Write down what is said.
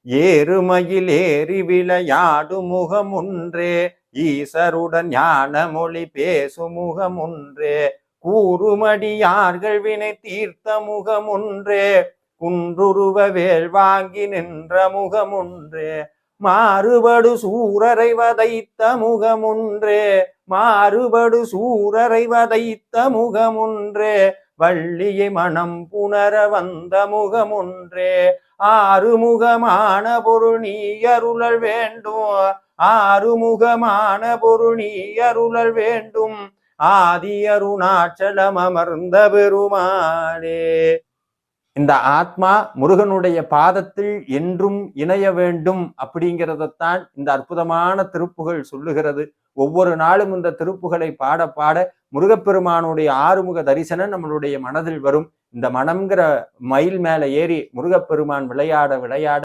ஏறுமயில் ஏறி விளையாடு முகமுன்றே, ஈசருடன் ஞான மொழி பேசு முகமுன்றே, கூறுமடியார்கள் வினை தீர்த்த முகமுன்றே, குன்றுருவ வேல் வாங்கி நின்ற முகமுன்றே, மாறுபடு சூரரை வதைத்த முகமுன்றே, மாறுபடு சூரரை வதைத்த முகமுன்றே, வள்ளியை மனம் புணர வந்த முகமுன்றே, ஆறுமுகமான பொருள் நீ அருளல் வேண்டும், ஆறுமுகமான பொருள் நீ அருளல் வேண்டும், ஆதி அருணாச்சலம் அமர்ந்த பெருமாளே. இந்த ஆத்மா முருகனுடைய பாதத்தில் என்றும் இணைய வேண்டும் அப்படிங்கிறதைத்தான் இந்த அற்புதமான திருப்புகள் சொல்லுகிறது. ஒவ்வொரு நாளும் இந்த திருப்புகளை பாட பாட முருகப்பெருமானுடைய ஆறுமுக தரிசனம் நம்மளுடைய மனதில் வரும். இந்த மனம்ங்கிற மயில் மேல ஏறி முருகப்பெருமான் விளையாட விளையாட